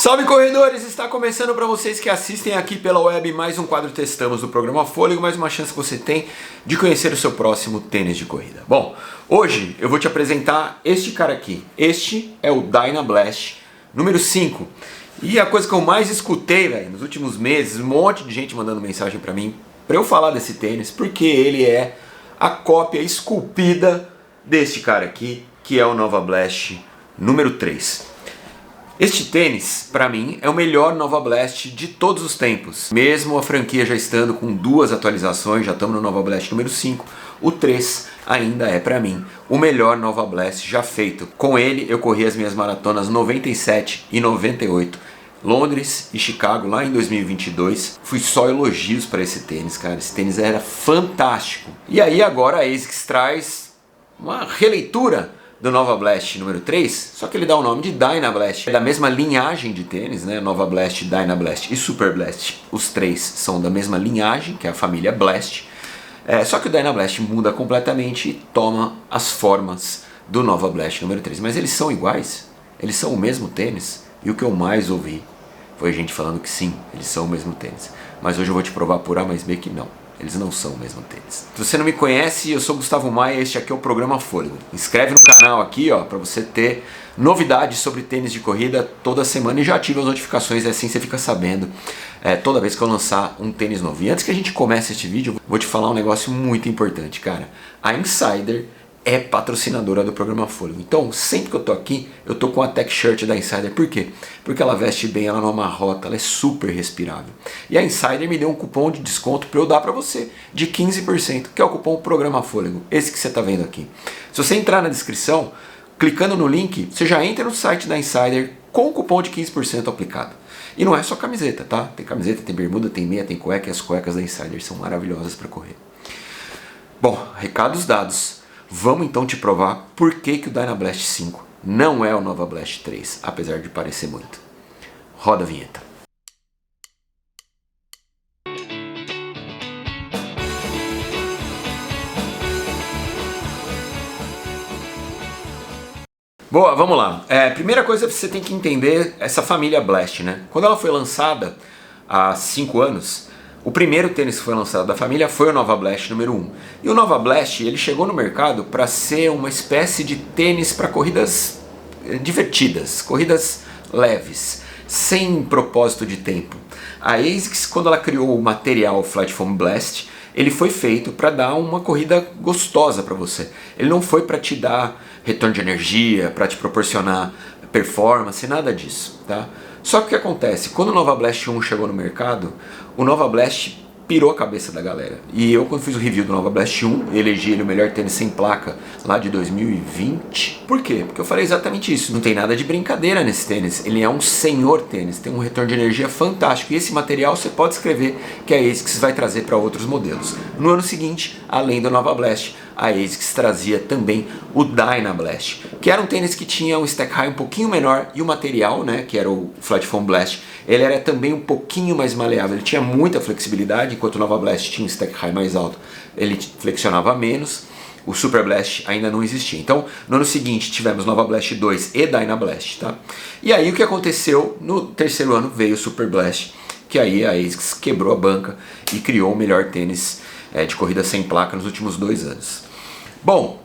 Salve corredores! Está começando para vocês que assistem aqui pela web mais um quadro Testamos do programa Fôlego, mais uma chance que você tem de conhecer o seu próximo tênis de corrida. Bom, hoje eu vou te apresentar este cara aqui. Este é o Dynablast número 5. E a coisa que eu mais escutei, velho, nos últimos meses, um monte de gente mandando mensagem para mim para eu falar desse tênis, porque ele é a cópia esculpida deste cara aqui, que é o Nova Blast número 3. Este tênis, para mim, é o melhor Nova Blast de todos os tempos. Mesmo a franquia já estando com 2 atualizações, já estamos no Nova Blast número 5, o 3 ainda é, para mim, o melhor Nova Blast já feito. Com ele, eu corri as minhas maratonas 97 e 98, Londres e Chicago, lá em 2022. Fui só elogios para esse tênis, cara. Esse tênis era fantástico. E aí agora a ASICS traz uma releitura do Nova Blast número 3, só que ele dá o nome de Dynablast. É da mesma linhagem de tênis, né? Nova Blast, Dynablast e Super Blast. Os 3 são da mesma linhagem, que é a família Blast. Só que o Dynablast muda completamente e toma as formas do Nova Blast número 3. Mas eles são iguais? Eles são o mesmo tênis? E o que eu mais ouvi foi gente falando que sim, eles são o mesmo tênis. Mas hoje eu vou te provar por A mais B que não. Eles não são o mesmo tênis. Se você não me conhece, eu sou Gustavo Maia e este aqui é o programa Fôlego. Inscreve no canal aqui, ó, para você ter novidades sobre tênis de corrida toda semana e já ativa as notificações, assim você fica sabendo toda vez que eu lançar um tênis novo. E antes que a gente comece este vídeo, eu vou te falar um negócio muito importante, cara. A Insider é patrocinadora do programa Fôlego. Então, sempre que eu tô aqui, eu tô com a Tech Shirt da Insider. Por quê? Porque ela veste bem, ela não amarrota, ela é super respirável. E a Insider me deu um cupom de desconto para eu dar para você, de 15%, que é o cupom Programa Fôlego, esse que você tá vendo aqui. Se você entrar na descrição, clicando no link, você já entra no site da Insider com o cupom de 15% aplicado. E não é só camiseta, tá? Tem camiseta, tem bermuda, tem meia, tem cueca, e as cuecas da Insider são maravilhosas para correr. Bom, recados dados. Vamos então te provar por que o Dynablast 5 não é o Nova Blast 3, apesar de parecer muito. Roda a vinheta. Boa, vamos lá. Primeira coisa que você tem que entender essa família Blast, né? Quando ela foi lançada há 5 anos, o primeiro tênis que foi lançado da família foi o Nova Blast número 1. E o Nova Blast ele chegou no mercado para ser uma espécie de tênis para corridas divertidas, corridas leves, sem propósito de tempo. A ASICS, quando ela criou o material Flat Foam Blast, ele foi feito para dar uma corrida gostosa para você. Ele não foi para te dar retorno de energia, para te proporcionar performance, nada disso, tá? Só que o que acontece? Quando o Nova Blast 1 chegou no mercado, o Nova Blast pirou a cabeça da galera. E eu, quando fiz o review do Nova Blast 1, elegi ele o melhor tênis sem placa lá de 2020. Por quê? Porque eu falei exatamente isso. Não tem nada de brincadeira nesse tênis. Ele é um senhor tênis, tem um retorno de energia fantástico. E esse material você pode escrever que a ASICS vai trazer para outros modelos. No ano seguinte, além do Nova Blast, a ASICS trazia também o Dynablast, que era um tênis que tinha um stack high um pouquinho menor e o material, né, que era o Flat Foam Blast, ele era também um pouquinho mais maleável, ele tinha muita flexibilidade, enquanto o Nova Blast tinha um stack high mais alto, ele flexionava menos, o Super Blast ainda não existia. Então, no ano seguinte tivemos Nova Blast 2 e Dynablast, tá? E aí o que aconteceu? No terceiro ano veio o Super Blast, que aí a ASICS quebrou a banca e criou o melhor tênis de corrida sem placa nos últimos 2 anos. Bom,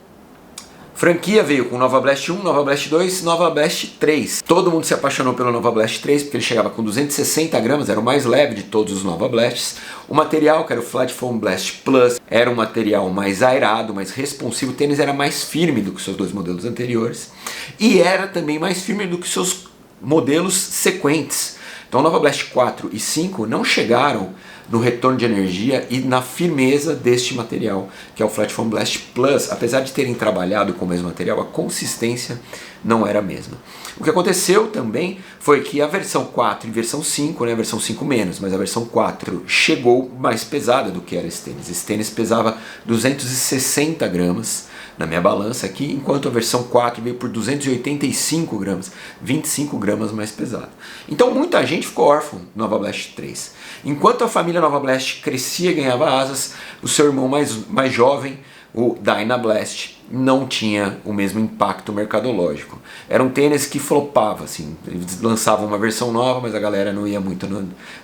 franquia veio com Nova Blast 1, Nova Blast 2, Nova Blast 3. Todo mundo se apaixonou pelo Nova Blast 3 porque ele chegava com 260 gramas, era o mais leve de todos os Nova Blasts. O material, que era o Flat Foam Blast Plus, era um material mais aerado, mais responsivo. O tênis era mais firme do que os seus 2 modelos anteriores e era também mais firme do que seus modelos sequentes. Então, o Nova Blast 4 e 5 não chegaram no retorno de energia e na firmeza deste material, que é o Flat Foam Blast Plus. Apesar de terem trabalhado com o mesmo material, a consistência não era a mesma. O que aconteceu também foi que a versão 4 e versão 5, né, a versão 5 menos, mas a versão 4 chegou mais pesada do que era esse tênis. Esse tênis pesava 260 gramas na minha balança aqui, enquanto a versão 4 veio por 285 gramas, 25 gramas mais pesado. Então muita gente ficou órfã do Nova Blast 3. Enquanto a família Nova Blast crescia e ganhava asas, o seu irmão mais jovem o Dynablast não tinha o mesmo impacto mercadológico. Era um tênis que flopava, assim, eles lançavam uma versão nova, mas a galera não ia muito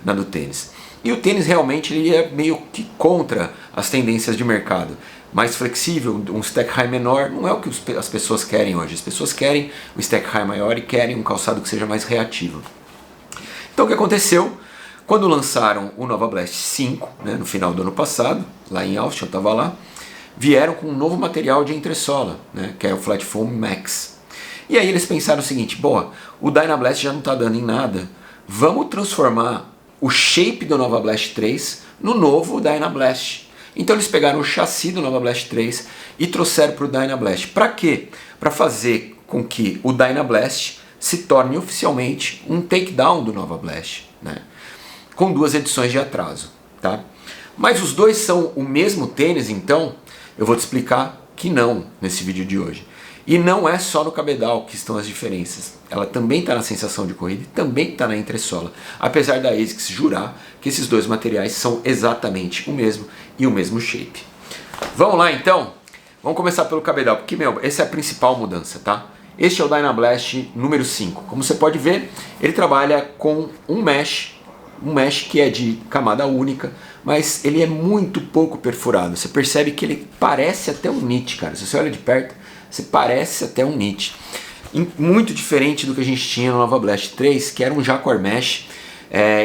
na do tênis. E o tênis realmente ele ia meio que contra as tendências de mercado. Mais flexível, um stack high menor, não é o que as pessoas querem hoje. As pessoas querem o stack high maior e querem um calçado que seja mais reativo. Então o que aconteceu? Quando lançaram o Nova Blast 5, né, no final do ano passado, lá em Austin, eu estava lá, vieram com um novo material de entressola, né, que é o Flat Foam Max. E aí eles pensaram o seguinte, boa, o Dynablast já não está dando em nada, vamos transformar o shape do Nova Blast 3 no novo Dynablast. Então eles pegaram o chassi do Nova Blast 3 e trouxeram para o Dynablast. Para quê? Para fazer com que o Dynablast se torne oficialmente um takedown do Nova Blast, né? Com 2 edições de atraso, tá? Mas os dois são o mesmo tênis, então eu vou te explicar que não nesse vídeo de hoje. E não é só no cabedal que estão as diferenças. Ela também está na sensação de corrida e também está na entressola. Apesar da ASICS jurar que esses dois materiais são exatamente o mesmo e o mesmo shape. Vamos lá então? Vamos começar pelo cabedal, porque essa é a principal mudança, tá? Este é o Dynablast número 5. Como você pode ver, ele trabalha com um mesh que é de camada única, mas ele é muito pouco perfurado. Você percebe que ele parece até um knit, cara. Se você olha de perto, você parece até um knit. Muito diferente do que a gente tinha no Nova Blast 3, que era um Jacquard Mesh,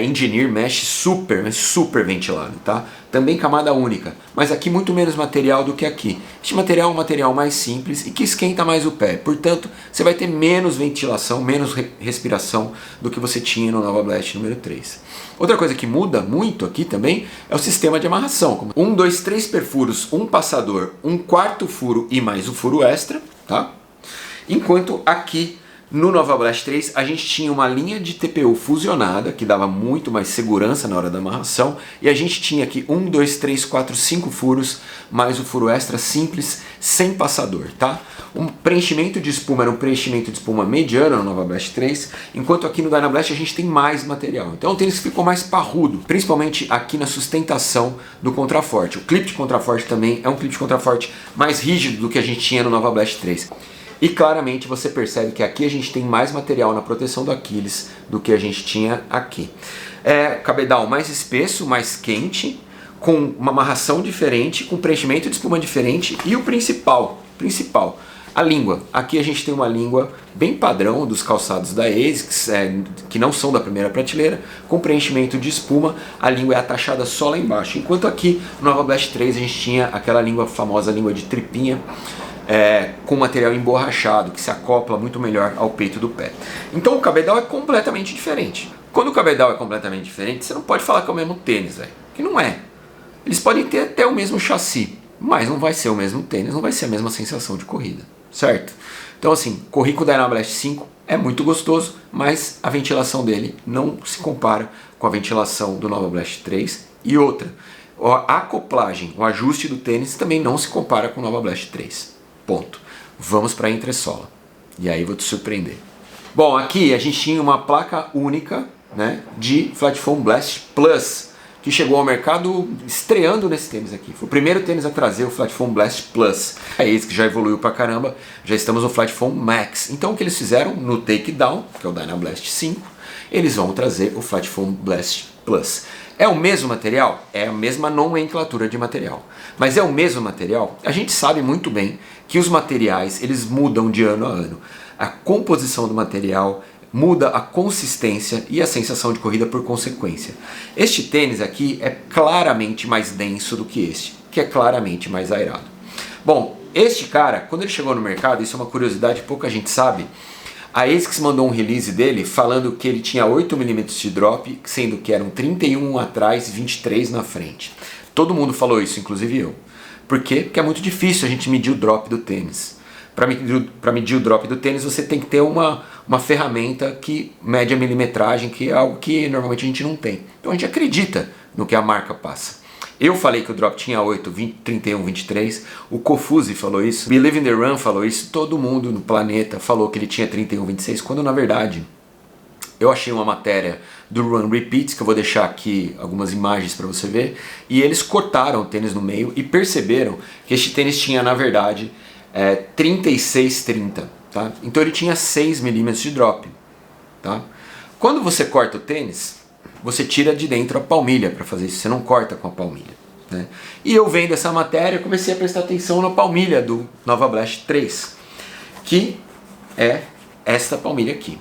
Engineer Mesh super ventilado, tá? Também camada única, mas aqui muito menos material do que aqui. Este material é um material mais simples e que esquenta mais o pé, portanto você vai ter menos ventilação, menos respiração do que você tinha no Nova Blast número 3. Outra coisa que muda muito aqui também é o sistema de amarração. 1, 2, 3 perfuros, um passador, um quarto furo e mais o furo extra, tá? Enquanto aqui no Nova Blast 3 a gente tinha uma linha de TPU fusionada, que dava muito mais segurança na hora da amarração, e a gente tinha aqui 1, 2, 3, 4, 5 furos, mais o furo extra simples, sem passador, tá? O preenchimento de espuma era um preenchimento de espuma mediano no Nova Blast 3, enquanto aqui no Dynablast a gente tem mais material. Então o tênis ficou mais parrudo, principalmente aqui na sustentação do contraforte. O clipe de contraforte também é um clipe de contraforte mais rígido do que a gente tinha no Nova Blast 3. E claramente você percebe que aqui a gente tem mais material na proteção do Aquiles do que a gente tinha aqui. Cabedal mais espesso, mais quente, com uma amarração diferente, com preenchimento de espuma diferente e o principal, a língua. Aqui a gente tem uma língua bem padrão dos calçados da ASICS, que não são da primeira prateleira, com preenchimento de espuma. A língua é atachada só lá embaixo, enquanto aqui no Nova Blast 3 a gente tinha aquela língua famosa, língua de tripinha, com material emborrachado, que se acopla muito melhor ao peito do pé. Então o cabedal é completamente diferente. Quando o cabedal é completamente diferente, você não pode falar que é o mesmo tênis, velho, que não é. Eles podem ter até o mesmo chassi, mas não vai ser o mesmo tênis, não vai ser a mesma sensação de corrida, certo? Então assim, correr com o Dynablast 5 é muito gostoso, mas a ventilação dele não se compara com a ventilação do Nova Blast 3. E outra, a acoplagem, o ajuste do tênis também não se compara com o Nova Blast 3. Ponto. Vamos para a entressola. E aí vou te surpreender. Bom, aqui a gente tinha uma placa única, né, de Flat Foam Blast Plus, que chegou ao mercado estreando nesse tênis aqui. Foi o primeiro tênis a trazer o Flat Foam Blast Plus. É esse que já evoluiu pra caramba. Já estamos no Flat Foam Max. Então o que eles fizeram no Takedown, que é o Dynablast 5, eles vão trazer o Flat Foam Blast Plus. É o mesmo material? É a mesma nomenclatura de material. Mas é o mesmo material? A gente sabe muito bem que os materiais eles mudam de ano a ano. A composição do material muda, a consistência e a sensação de corrida por consequência. Este tênis aqui é claramente mais denso do que este, que é claramente mais aerado. Bom, este cara, quando ele chegou no mercado, isso é uma curiosidade, pouca gente sabe, a ASICS mandou um release dele falando que ele tinha 8 mm de drop, sendo que eram 31 atrás e 23 na frente. Todo mundo falou isso, inclusive eu. Por quê? Porque é muito difícil a gente medir o drop do tênis. Para medir o drop do tênis você tem que ter uma ferramenta que mede a milimetragem, que é algo que normalmente a gente não tem. Então a gente acredita no que a marca passa. Eu falei que o drop tinha 8, 20, 31, 23, o Kofuzi falou isso, Believe in the Run falou isso, todo mundo no planeta falou que ele tinha 31, 26, quando na verdade Eu achei uma matéria do Run Repeats, que eu vou deixar aqui algumas imagens para você ver, e eles cortaram o tênis no meio e perceberam que este tênis tinha, na verdade, 36-30, tá? Então ele tinha 6 milímetros de drop, tá? Quando você corta o tênis, você tira de dentro a palmilha para fazer isso, você não corta com a palmilha, né? E eu vendo essa matéria, comecei a prestar atenção na palmilha do Nova Blast 3, que é esta palmilha aqui,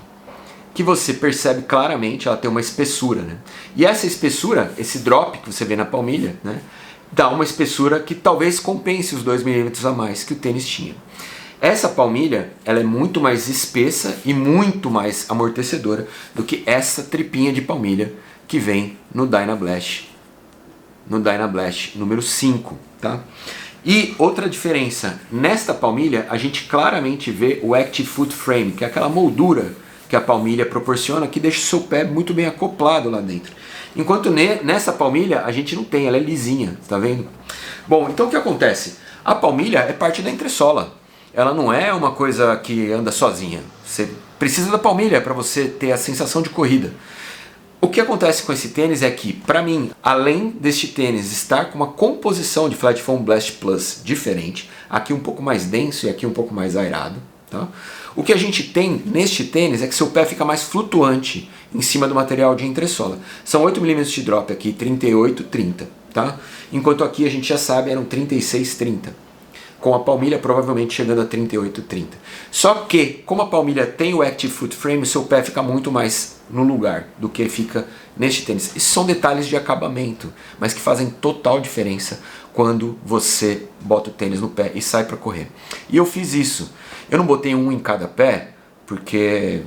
que você percebe claramente, ela tem uma espessura, né? E essa espessura, esse drop que você vê na palmilha, né, dá uma espessura que talvez compense os 2 milímetros a mais que o tênis tinha. Essa palmilha, ela é muito mais espessa e muito mais amortecedora do que essa tripinha de palmilha que vem no Dynablast número 5, tá? E outra diferença, nesta palmilha a gente claramente vê o Active Foot Frame, que é aquela moldura que a palmilha proporciona, que deixa o seu pé muito bem acoplado lá dentro. Enquanto nessa palmilha a gente não tem, ela é lisinha, tá vendo? Bom, então o que acontece? A palmilha é parte da entressola. Ela não é uma coisa que anda sozinha. Você precisa da palmilha para você ter a sensação de corrida. O que acontece com esse tênis é que, para mim, além deste tênis estar com uma composição de Flat Foam Blast Plus diferente, aqui um pouco mais denso e aqui um pouco mais airado, tá? O que a gente tem neste tênis é que seu pé fica mais flutuante em cima do material de entressola. São 8 milímetros de drop aqui, 38-30, tá? Enquanto aqui a gente já sabe eram 36-30. Com a palmilha provavelmente chegando a 38-30. Só que, como a palmilha tem o Active Foot Frame, o seu pé fica muito mais no lugar do que fica neste tênis. Esses são detalhes de acabamento, mas que fazem total diferença quando você bota o tênis no pé e sai para correr. E eu fiz isso. Eu não botei um em cada pé, porque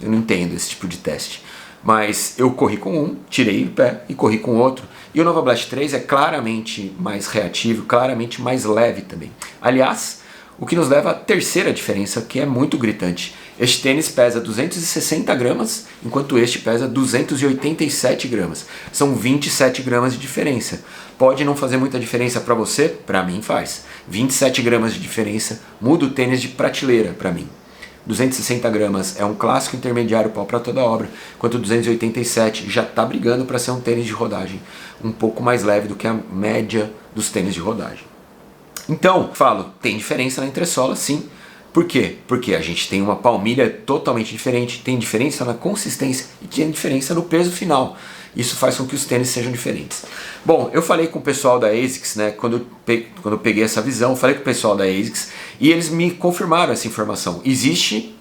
eu não entendo esse tipo de teste. Mas eu corri com um, tirei o pé e corri com o outro. E o Nova Blast 3 é claramente mais reativo, claramente mais leve também. Aliás, o que nos leva à terceira diferença, que é muito gritante. Este tênis pesa 260 gramas, enquanto este pesa 287 gramas. São 27 gramas de diferença. Pode não fazer muita diferença para você? Para mim faz. 27 gramas de diferença muda o tênis de prateleira para mim. 260 gramas é um clássico intermediário pau para toda obra, enquanto 287 já está brigando para ser um tênis de rodagem um pouco mais leve do que a média dos tênis de rodagem. Então, falo, tem diferença na entressola, sim. Por quê? Porque a gente tem uma palmilha totalmente diferente, tem diferença na consistência e tem diferença no peso final. Isso faz com que os tênis sejam diferentes. Bom, eu falei com o pessoal da ASICS, né, quando eu peguei essa visão, falei com o pessoal da ASICS e eles me confirmaram essa informação. Existe,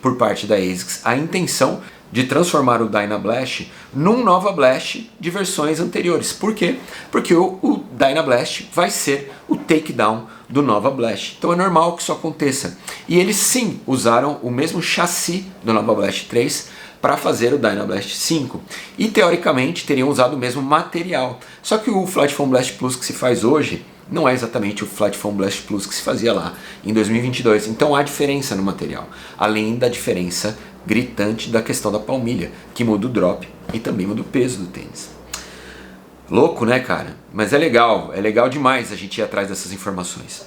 por parte da ASICS, a intenção de transformar o Dynablast num Nova Blast de versões anteriores. Por quê? Porque o Dynablast vai ser o takedown do Nova Blast. Então é normal que isso aconteça. E eles sim usaram o mesmo chassi do Nova Blast 3 para fazer o Dynablast 5. E teoricamente teriam usado o mesmo material. Só que o Flat Foam Blast Plus que se faz hoje não é exatamente o Flat Foam Blast Plus que se fazia lá em 2022. Então há diferença no material, além da diferença gritante da questão da palmilha, que muda o drop e também muda o peso do tênis. Louco, né, cara? Mas é legal demais a gente ir atrás dessas informações.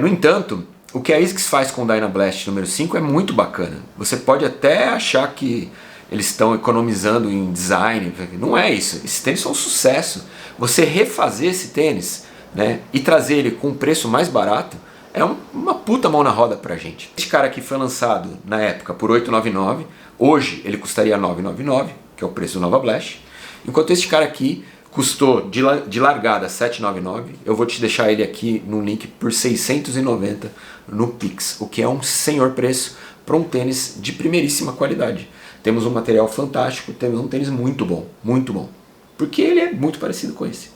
No entanto, o que a ASICS faz com o Dynablast número 5 é muito bacana. Você pode até achar que eles estão economizando em design. Não é isso. Esses tênis são um sucesso. Você refazer esse tênis, né, e trazer ele com um preço mais barato é uma puta mão na roda pra gente. Esse cara aqui foi lançado na época por R$899. Hoje ele custaria R$999, que é o preço do Nova Blast. Enquanto este cara aqui custou de largada R$799, eu vou te deixar ele aqui no link por R$690 no Pix, o que é um senhor preço para um tênis de primeiríssima qualidade. Temos um material fantástico, temos um tênis muito bom, porque ele é muito parecido com esse,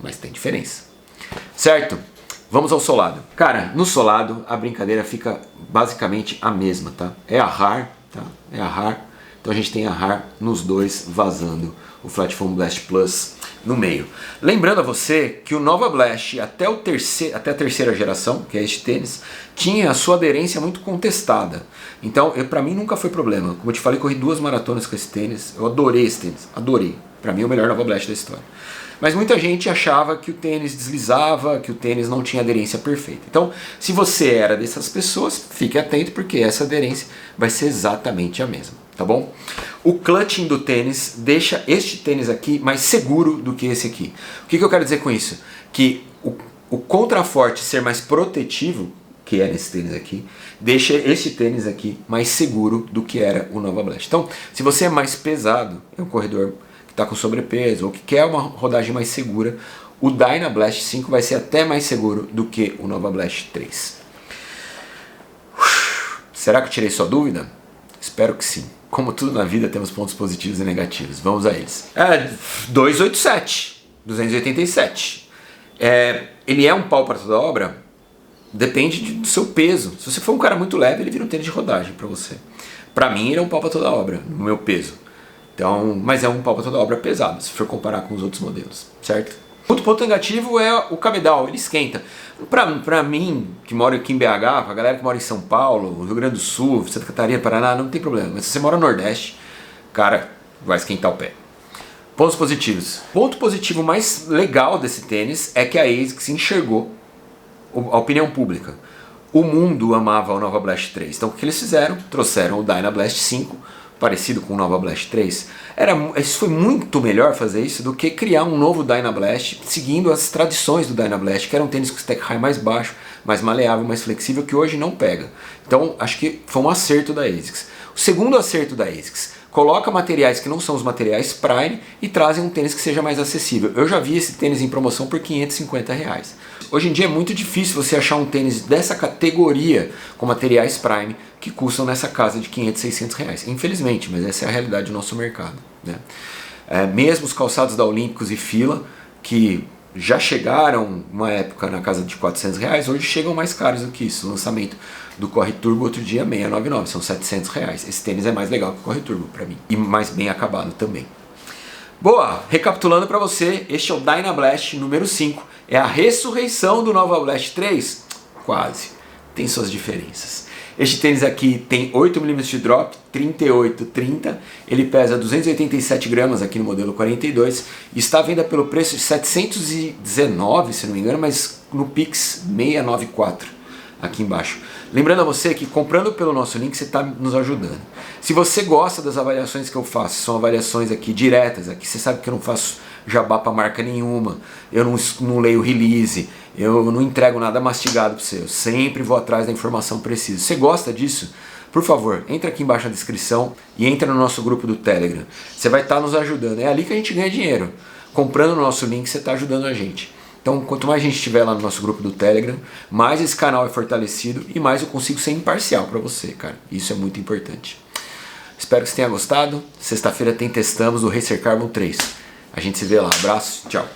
mas tem diferença. Certo? Vamos ao solado. Cara, no solado a brincadeira fica basicamente a mesma, tá? É a RAR, tá? É a RAR. Então a gente tem a RAR nos dois vazando o Flat Foam Blast Plus no meio. Lembrando a você que o Nova Blast até a terceira geração, que é este tênis, tinha a sua aderência muito contestada. Então, para mim nunca foi problema. Como eu te falei, corri 2 maratonas com esse tênis. Eu adorei esse tênis, adorei. Para mim é o melhor Nova Blast da história. Mas muita gente achava que o tênis deslizava, que o tênis não tinha aderência perfeita. Então, se você era dessas pessoas, fique atento porque essa aderência vai ser exatamente a mesma. tá bom? O clutching do tênis deixa este tênis aqui mais seguro do que esse aqui. O que eu quero dizer com isso? Que o contraforte ser mais protetivo, que é nesse tênis aqui, deixa esse tênis aqui mais seguro do que era o Nova Blast. Então, se você é mais pesado, é um corredor que está com sobrepeso ou que quer uma rodagem mais segura, o Dynablast 5 vai ser até mais seguro do que o Nova Blast 3. Será que eu tirei sua dúvida? Espero que sim. Como tudo na vida, temos pontos positivos e negativos. Vamos a eles. 287. Ele é um pau para toda obra? Depende do seu peso. Se você for um cara muito leve, ele vira um tênis de rodagem para você. Para mim, ele é um pau para toda obra, no meu peso. Então, mas é um pau para toda obra pesado, se for comparar com os outros modelos, certo? Outro ponto negativo é o cabedal, ele esquenta. Pra mim, que moro aqui em BH, pra galera que mora em São Paulo, Rio Grande do Sul, Santa Catarina, Paraná, não tem problema. Mas se você mora no Nordeste, cara, vai esquentar o pé. Pontos positivos. Ponto positivo mais legal desse tênis é que a ASICS enxergou a opinião pública. O mundo amava o Nova Blast 3. Então o que eles fizeram? Trouxeram o Dynablast 5, parecido com o Nova Blast 3. Isso foi muito melhor fazer isso do que criar um novo Dynablast seguindo as tradições do Dynablast, que era um tênis com stack high mais baixo, mais maleável, mais flexível, que hoje não pega. Então acho que foi um acerto da ASICS. O segundo acerto da ASICS: coloca materiais que não são os materiais Prime e trazem um tênis que seja mais acessível. Eu já vi esse tênis em promoção por R$550. Hoje em dia é muito difícil você achar um tênis dessa categoria com materiais Prime que custam nessa casa de R$500, R$600. Infelizmente, mas essa é a realidade do nosso mercado, né? Mesmo os calçados da Olímpicos e Fila, que já chegaram uma época na casa de R$400, hoje chegam mais caros do que isso. O lançamento do Corre Turbo outro dia 699, são R$700. Esse tênis é mais legal que o Corre Turbo para mim, e mais bem acabado também. Boa, recapitulando para você, este é o Dynablast número 5. É a ressurreição do Nova Blast 3? Quase, tem suas diferenças. Este tênis aqui tem 8 mm de drop, 38, 30. Ele pesa 287 gramas aqui no modelo 42. Está à venda pelo preço de 719, se não me engano, mas no Pix 694 aqui embaixo. Lembrando a você que comprando pelo nosso link você está nos ajudando. Se você gosta das avaliações que eu faço, são avaliações aqui diretas, aqui você sabe que eu não faço jabá para marca nenhuma, eu não leio release, eu não entrego nada mastigado para você, eu sempre vou atrás da informação precisa. Você gosta disso? Por favor, entra aqui embaixo na descrição e entra no nosso grupo do Telegram. Você vai estar nos ajudando, é ali que a gente ganha dinheiro. Comprando o nosso link você está ajudando a gente. Então, quanto mais gente estiver lá no nosso grupo do Telegram, mais esse canal é fortalecido e mais eu consigo ser imparcial para você, cara. Isso é muito importante. Espero que você tenha gostado. Sexta-feira tem testamos do Racer Carbon 3. A gente se vê lá. Abraço, tchau.